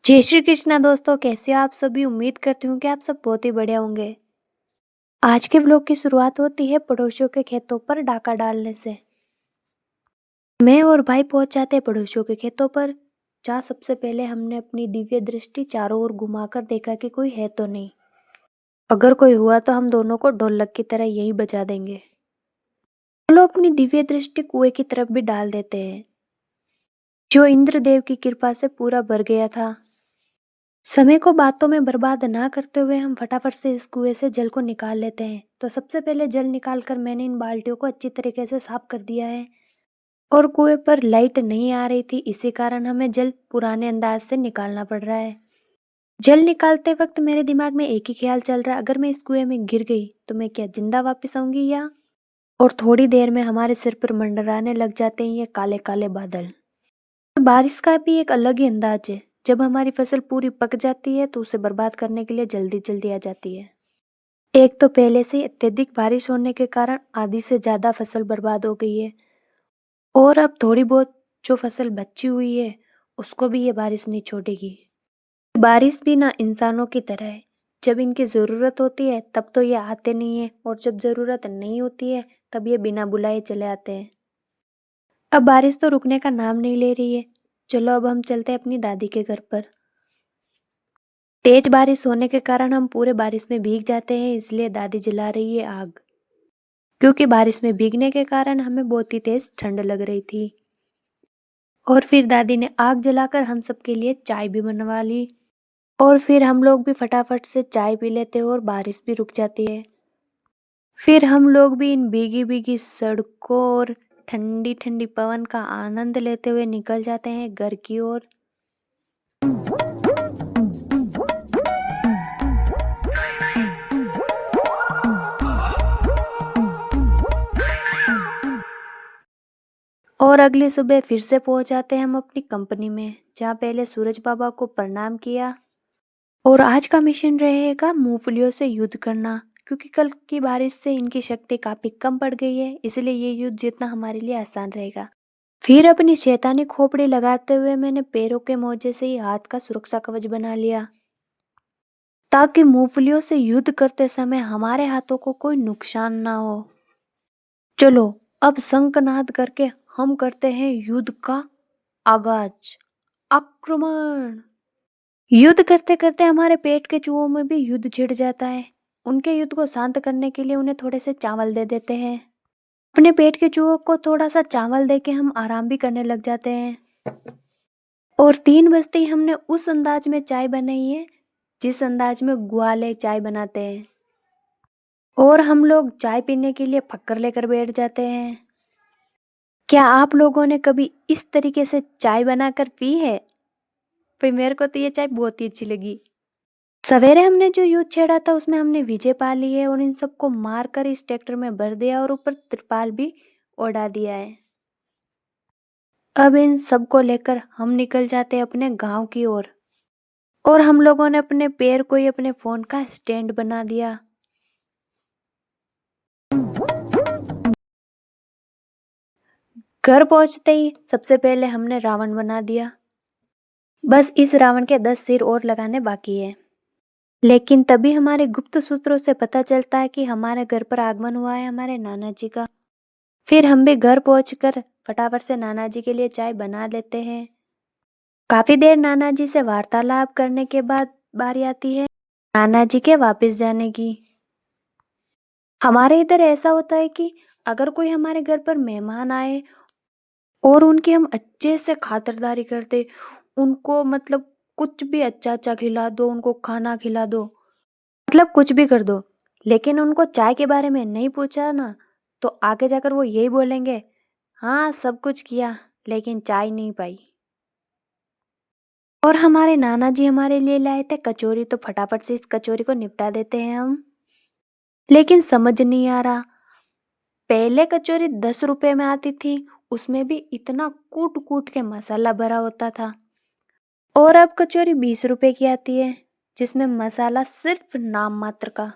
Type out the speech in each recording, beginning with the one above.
जय श्री कृष्णा दोस्तों, कैसे हो आप सभी। उम्मीद करती हूँ कि आप सब बहुत ही बढ़िया होंगे। आज के व्लॉग की शुरुआत होती है पड़ोसियों के खेतों पर डाका डालने से। मैं और भाई पहुंच जाते हैं पड़ोसियों के खेतों पर, जहाँ सबसे पहले हमने अपनी दिव्य दृष्टि चारों ओर घुमाकर देखा कि कोई है तो नहीं। अगर कोई हुआ तो हम दोनों को ढोलक की तरह यही बजा देंगे। चलो अपनी दिव्य दृष्टि कुएं की तरफ भी डाल देते हैं, जो इंद्रदेव की कृपा से पूरा भर गया था। समय को बातों में बर्बाद ना करते हुए हम फटाफट से इस कुएं से जल को निकाल लेते हैं। तो सबसे पहले जल निकालकर मैंने इन बाल्टियों को अच्छी तरीके से साफ कर दिया है। और कुएं पर लाइट नहीं आ रही थी, इसी कारण हमें जल पुराने अंदाज से निकालना पड़ रहा है। जल निकालते वक्त मेरे दिमाग में एक ही ख्याल चल रहा है, अगर मैं इस कुएं में गिर गई तो मैं क्या जिंदा वापस आऊंगी या। और थोड़ी देर में हमारे सिर पर मंडराने लग जाते हैं ये काले काले बादल। बारिश का भी एक अलग ही अंदाज है। जब हमारी फसल पूरी पक जाती है तो उसे बर्बाद करने के लिए जल्दी जल्दी आ जाती है। एक तो पहले से ही अत्यधिक बारिश होने के कारण आधी से ज्यादा फसल बर्बाद हो गई है, और अब थोड़ी बहुत जो फसल बची हुई है उसको भी ये बारिश नहीं छोड़ेगी। बारिश भी ना इंसानों की तरह है, जब इनकी जरूरत होती है तब तो ये आते नहीं है, और जब जरूरत नहीं होती है तब ये बिना बुलाए चले आते हैं। अब बारिश तो रुकने का नाम नहीं ले रही है। चलो अब हम चलते हैं अपनी दादी के घर पर। तेज बारिश होने के कारण हम पूरे बारिश में भीग जाते हैं, इसलिए दादी जला रही है आग। क्योंकि बारिश में भीगने के कारण हमें बहुत ही तेज ठंड लग रही थी। और फिर दादी ने आग जलाकर हम सबके लिए चाय भी बनवा ली। और फिर हम लोग भी फटाफट से चाय पी लेते हैं और बारिश भी रुक जाती है। फिर हम लोग भी इन भीगी भीगी सड़कों और ठंडी ठंडी पवन का आनंद लेते हुए निकल जाते हैं घर की ओर। और अगली सुबह फिर से पहुंच जाते हैं हम अपनी कंपनी में, जहाँ पहले सूरज बाबा को प्रणाम किया। और आज का मिशन रहेगा मूंगफलियों से युद्ध करना, क्योंकि कल की बारिश से इनकी शक्ति काफी कम पड़ गई है, इसलिए ये युद्ध जीतना हमारे लिए आसान रहेगा। फिर अपनी शैतानी खोपड़ी लगाते हुए मैंने पैरों के मोजे से ही हाथ का सुरक्षा कवच बना लिया, ताकि मूंगफलियों से युद्ध करते समय हमारे हाथों को कोई नुकसान ना हो। चलो अब शंखनाद करके हम करते हैं युद्ध का आगाज। आक्रमण। युद्ध करते करते हमारे पेट के चूहों में भी युद्ध छिड़ जाता है। उनके युद्ध को शांत करने के लिए उन्हें थोड़े से चावल दे देते हैं। अपने पेट के चूहों को थोड़ा सा चावल देके हम आराम भी करने लग जाते हैं। और 3 बजते ही हमने उस अंदाज में चाय बनाई है जिस अंदाज में ग्वाले चाय बनाते हैं। और हम लोग चाय पीने के लिए फक्कर लेकर बैठ जाते हैं। क्या आप लोगों ने कभी इस तरीके से चाय बनाकर पी है? भाई मेरे को तो ये चाय बहुत ही अच्छी लगी। सवेरे हमने जो युद्ध छेड़ा था उसमें हमने विजय पा ली है, और इन सबको मारकर इस ट्रैक्टर में भर दिया और ऊपर त्रिपाल भी ओढ़ा दिया है। अब इन सबको लेकर हम निकल जाते हैं अपने गांव की ओर। और हम लोगों ने अपने पैर को ही अपने फोन का स्टैंड बना दिया। घर पहुंचते ही सबसे पहले हमने रावण बना दिया। बस इस रावण के 10 सिर और लगाने बाकी है। लेकिन तभी हमारे गुप्त सूत्रों से पता चलता है कि हमारे घर पर आगमन हुआ है हमारे नाना जी का। फिर हम भी घर पहुंचकर फटाफट से नाना जी के लिए चाय बना लेते हैं। काफी देर नाना जी से वार्तालाप करने के बाद बारी आती है नाना जी के वापस जाने की। हमारे इधर ऐसा होता है कि अगर कोई हमारे घर पर मेहमान आए और उनकी हम अच्छे से खातिरदारी करते, उनको मतलब कुछ भी अच्छा अच्छा खिला दो, उनको खाना खिला दो, मतलब कुछ भी कर दो, लेकिन उनको चाय के बारे में नहीं पूछा ना, तो आगे जाकर वो यही बोलेंगे, हाँ सब कुछ किया लेकिन चाय नहीं पाई। और हमारे नाना जी हमारे लिए लाए थे कचौरी, तो फटाफट से इस कचौरी को निपटा देते हैं हम। लेकिन समझ नहीं आ रहा, पहले कचौरी 10 रुपए में आती थी, उसमें भी इतना कूट कूट के मसाला भरा होता था। और अब कचौरी 20 रुपए की आती है, जिसमें मसाला सिर्फ नाम मात्र का।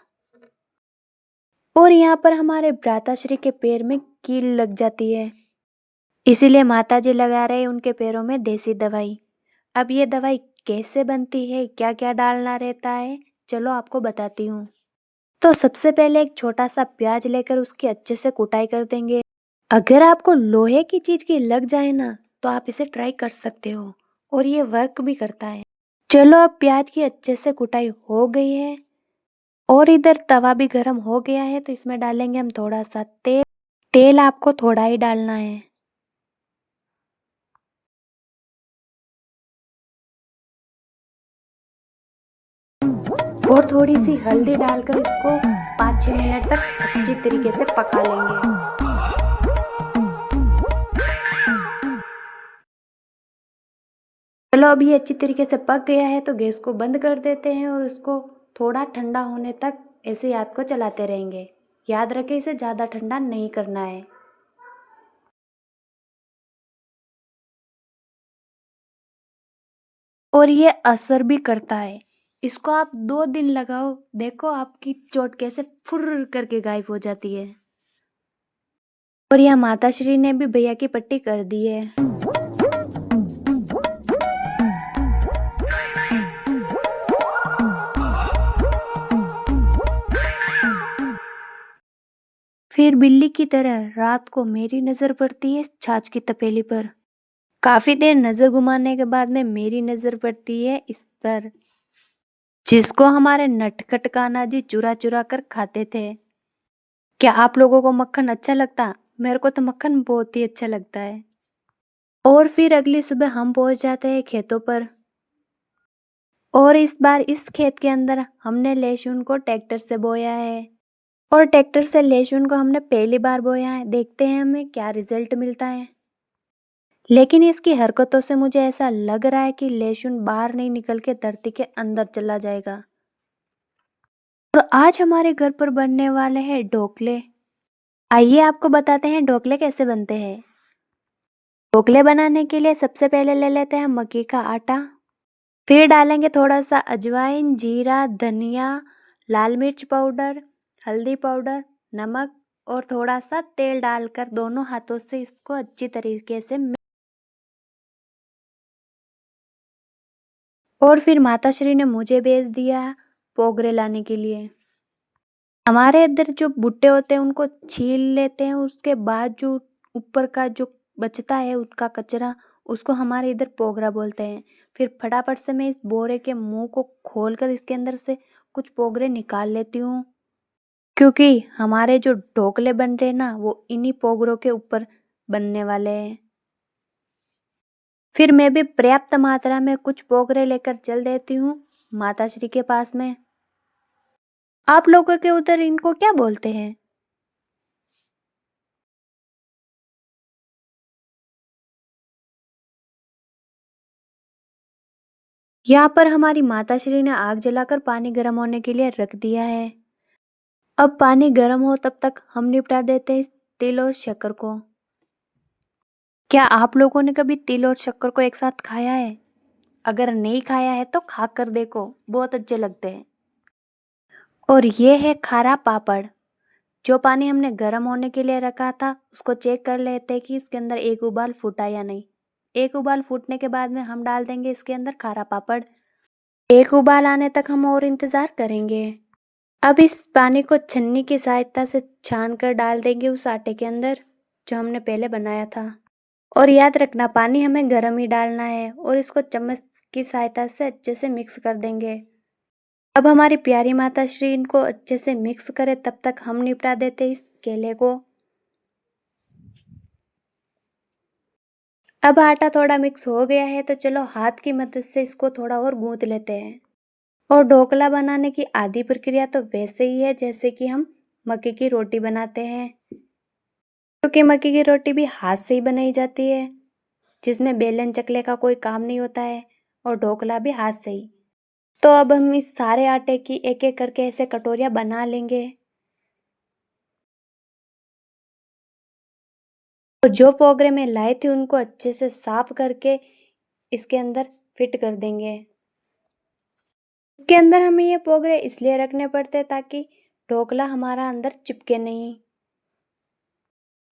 और यहाँ पर हमारे भ्राताश्री के पैर में कील लग जाती है, इसीलिए माताजी लगा रहे उनके पैरों में देसी दवाई। अब ये दवाई कैसे बनती है, क्या क्या डालना रहता है, चलो आपको बताती हूँ। तो सबसे पहले एक छोटा सा प्याज लेकर उसकी अच्छे से कुटाई कर देंगे। अगर आपको लोहे की चीज की लग जाए ना तो आप इसे ट्राई कर सकते हो और ये वर्क भी करता है। चलो अब प्याज की अच्छे से कुटाई हो गई है और इधर तवा भी गर्म हो गया है तो इसमें डालेंगे हम थोड़ा सा तेल। तेल आपको थोड़ा ही डालना है और थोड़ी सी हल्दी डालकर इसको 5-6 मिनट तक अच्छी तरीके से पका लेंगे। चलो अभी अच्छी तरीके से पक गया है तो गैस को बंद कर देते हैं और इसको थोड़ा ठंडा होने तक ऐसे हाथ को चलाते रहेंगे। याद रखें इसे ज़्यादा ठंडा नहीं करना है। और ये असर भी करता है। इसको आप 2 दिन लगाओ, देखो आपकी चोट कैसे फुर्र करके गायब हो जाती है। और यहाँ माता श्री ने भी भैया की पट्टी कर दी है। फिर बिल्ली की तरह रात को मेरी नजर पड़ती है छाछ की तपेली पर। काफी देर नजर घुमाने के बाद में मेरी नजर पड़ती है इस पर, जिसको हमारे नटखट कान्हा जी चुरा चुरा कर खाते थे। क्या आप लोगों को मक्खन अच्छा लगता? मेरे को तो मक्खन बहुत ही अच्छा लगता है। और फिर अगली सुबह हम पहुंच जाते हैं खेतों पर। और इस बार इस खेत के अंदर हमने लहसुन को ट्रैक्टर से बोया है। और ट्रैक्टर से लहसुन को हमने पहली बार बोया है, देखते हैं हमें क्या रिजल्ट मिलता है। लेकिन इसकी हरकतों से मुझे ऐसा लग रहा है कि लहसुन बाहर नहीं निकल के धरती के अंदर चला जाएगा। और आज हमारे घर पर बनने वाले हैं ढोकले। आइए आपको बताते हैं ढोकले कैसे बनते हैं। ढोकले बनाने के लिए सबसे पहले ले लेते हैं मक्की का आटा। फिर डालेंगे थोड़ा सा अजवाइन, जीरा, धनिया, लाल मिर्च पाउडर, हल्दी पाउडर, नमक और थोड़ा सा तेल डालकर दोनों हाथों से इसको अच्छी तरीके से और फिर माताश्री ने मुझे भेज दिया पोगरे लाने के लिए। हमारे इधर जो भुट्टे होते हैं उनको छील लेते हैं, उसके बाद जो ऊपर का जो बचता है उसका कचरा, उसको हमारे इधर पोगरा बोलते हैं। फिर फटाफट से मैं इस बोरे के मुंह को खोलकर इसके अंदर से कुछ पोगरे निकाल लेती हूँ, क्योंकि हमारे जो ढोकले बन रहे हैं ना वो इन्हीं पोगरों के ऊपर बनने वाले हैं। फिर मैं भी पर्याप्त मात्रा में कुछ पोगरे लेकर चल देती हूँ माताश्री के पास में। आप लोगों के उधर इनको क्या बोलते हैं? यहाँ पर हमारी माताश्री ने आग जलाकर पानी गर्म होने के लिए रख दिया है। अब पानी गर्म हो तब तक हम निपटा देते हैं इस तिल और शक्कर को। क्या आप लोगों ने कभी तिल और शक्कर को एक साथ खाया है? अगर नहीं खाया है तो खा कर देखो, बहुत अच्छे लगते हैं। और ये है खारा पापड़। जो पानी हमने गर्म होने के लिए रखा था उसको चेक कर लेते हैं कि इसके अंदर एक उबाल फूटा या नहीं। एक उबाल फूटने के बाद में हम डाल देंगे इसके अंदर खारा पापड़। एक उबाल आने तक हम और इंतजार करेंगे। अब इस पानी को छन्नी की सहायता से छान कर डाल देंगे उस आटे के अंदर जो हमने पहले बनाया था। और याद रखना पानी हमें गर्म ही डालना है और इसको चम्मच की सहायता से अच्छे से मिक्स कर देंगे। अब हमारी प्यारी माता श्री इनको अच्छे से मिक्स करे तब तक हम निपटा देते इस केले को। अब आटा थोड़ा मिक्स हो गया है तो चलो हाथ की मदद से इसको थोड़ा और गूंथ लेते हैं। और ढोकला बनाने की आधी प्रक्रिया तो वैसे ही है जैसे कि हम मक्के की रोटी बनाते हैं, क्योंकि मक्के की रोटी भी हाथ से ही बनाई जाती है, जिसमें बेलन चकले का कोई काम नहीं होता है, और ढोकला भी हाथ से ही। तो अब हम इस सारे आटे की एक एक करके ऐसे कटोरियाँ बना लेंगे और जो पोगरे में लाए थे उनको अच्छे से साफ करके इसके अंदर फिट कर देंगे। इसके अंदर हमें ये पोगरे इसलिए रखने पड़ते ताकि ढोकला हमारा अंदर चिपके नहीं,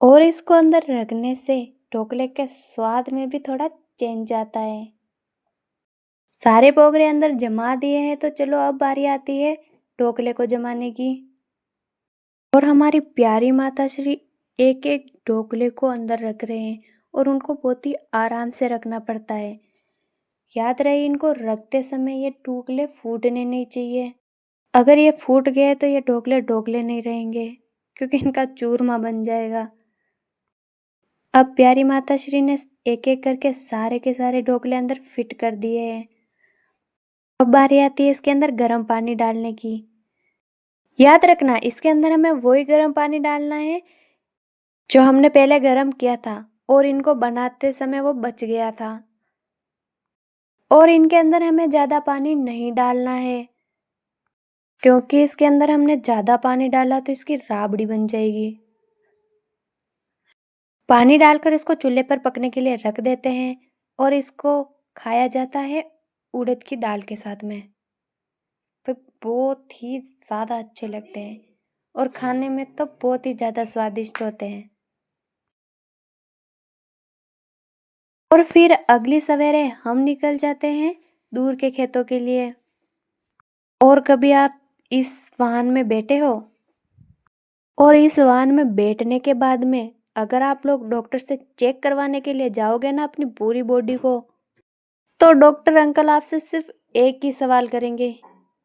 और इसको अंदर रखने से ढोकले के स्वाद में भी थोड़ा चेंज आता है। सारे पोगरे अंदर जमा दिए हैं, तो चलो अब बारी आती है ढोकले को जमाने की। और हमारी प्यारी माता श्री एक एक ढोकले को अंदर रख रहे हैं और उनको बहुत ही आराम से रखना पड़ता है। याद रहे, इनको रखते समय ये ढोकले फूटने नहीं चाहिए। अगर ये फूट गए तो ये ढोकले ढोकले नहीं रहेंगे, क्योंकि इनका चूरमा बन जाएगा। अब प्यारी माता श्री ने एक एक करके सारे के सारे ढोकले अंदर फिट कर दिए हैं। अब बारी आती है इसके अंदर गर्म पानी डालने की। याद रखना, इसके अंदर हमें वही गर्म पानी डालना है जो हमने पहले गर्म किया था और इनको बनाते समय वो बच गया था। और इनके अंदर हमें ज़्यादा पानी नहीं डालना है, क्योंकि इसके अंदर हमने ज़्यादा पानी डाला तो इसकी राबड़ी बन जाएगी। पानी डालकर इसको चूल्हे पर पकने के लिए रख देते हैं और इसको खाया जाता है उड़द की दाल के साथ में। तो बहुत ही ज़्यादा अच्छे लगते हैं और खाने में तो बहुत ही ज़्यादा स्वादिष्ट होते हैं। और फिर अगली सवेरे हम निकल जाते हैं दूर के खेतों के लिए। और कभी आप इस वाहन में बैठे हो? और इस वाहन में बैठने के बाद में अगर आप लोग डॉक्टर से चेक करवाने के लिए जाओगे ना अपनी पूरी बॉडी को, तो डॉक्टर अंकल आपसे सिर्फ एक ही सवाल करेंगे,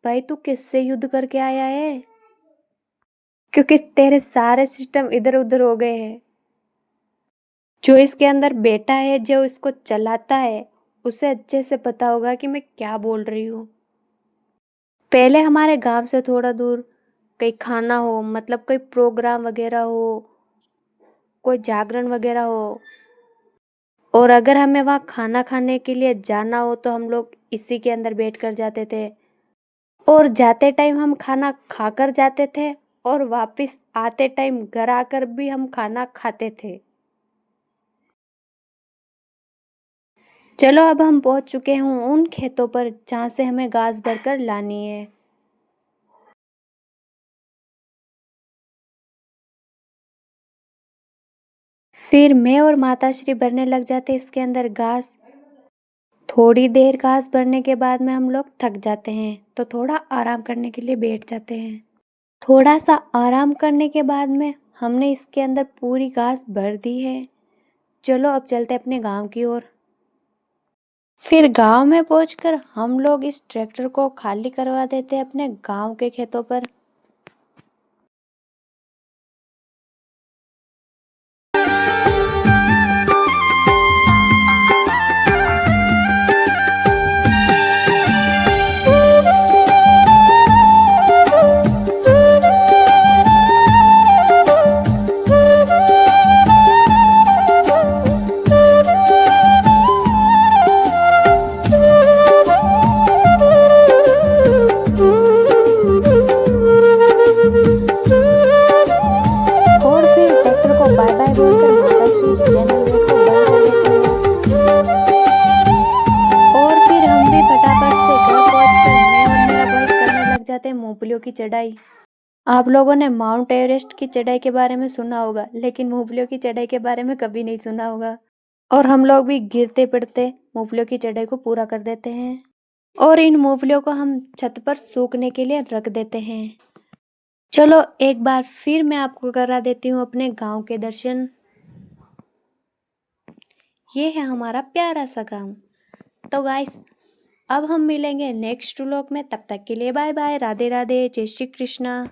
भाई तू किससे युद्ध करके आया है? क्योंकि तेरे सारे सिस्टम इधर उधर हो गए हैं। जो इसके अंदर बैठा है, जो इसको चलाता है, उसे अच्छे से पता होगा कि मैं क्या बोल रही हूँ। पहले हमारे गांव से थोड़ा दूर कहीं खाना हो, मतलब कोई प्रोग्राम वगैरह हो, कोई जागरण वगैरह हो, और अगर हमें वहाँ खाना खाने के लिए जाना हो तो हम लोग इसी के अंदर बैठ कर जाते थे। और जाते टाइम हम खाना खाकर जाते थे और वापस आते टाइम घर आकर भी हम खाना खाते थे। चलो अब हम पहुंच चुके हैं उन खेतों पर जहाँ से हमें घास भरकर लानी है। फिर मैं और माताश्री भरने लग जाते इसके अंदर घास। थोड़ी देर घास भरने के बाद में हम लोग थक जाते हैं तो थोड़ा आराम करने के लिए बैठ जाते हैं। थोड़ा सा आराम करने के बाद में हमने इसके अंदर पूरी घास भर दी है। चलो अब चलते अपने गांव की ओर। फिर गांव में पहुंचकर हम लोग इस ट्रैक्टर को खाली करवा देते हैं अपने गांव के खेतों पर। और फिर ट्रैक्टर को बाय बाय बोलकर माताश्री इस चैनल गेट को बंद कर देते हैं। और फिर हम भी फटाफट से घर पहुंचकर मैं और मेरा भाई करने लग जाते हैं मूंगफलियों की चढ़ाई। आप लोगों ने माउंट एवरेस्ट की चढ़ाई के बारे में सुना होगा, लेकिन मूंगफलियों की चढ़ाई के बारे में कभी नहीं सुना होगा। और हम लोग भी गिरते पड़ते मूंगफलियों की चढ़ाई को पूरा कर देते हैं। और इन मूंगफलियों को हम छत पर सूखने के लिए रख देते हैं। चलो एक बार फिर मैं आपको करा देती हूँ अपने गांव के दर्शन। ये है हमारा प्यारा सा गांव। तो गाइस, अब हम मिलेंगे नेक्स्ट व्लॉग में। तब तक के लिए बाय बाय, राधे राधे, जय श्री कृष्णा।